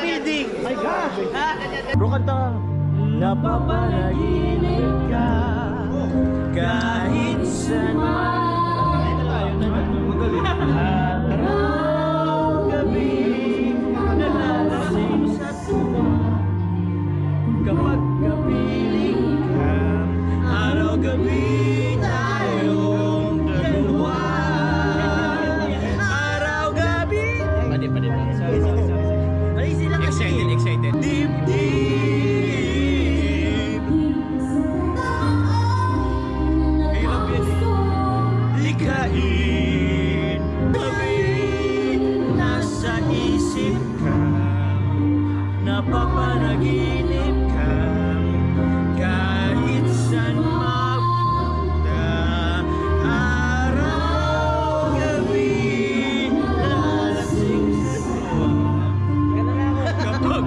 building. My gosh! Bro, kanta ka. Napapanaginip ka kahit saan man. Dito tayo na magaling. Araw, gabi, nalalasing sa tuwa. Kapag kapiling ka, araw, gabi, tayong dalawa. Araw, gabi. Pwede. Sorry. Ay, sila kasi. Excited. Dip. Hirap yun eh. Likain. Gabi, nasa isip ka. Napapanaginip ka. Kahit saan mapunta. Araw, gabi, lalasing sa tuwa. Kapag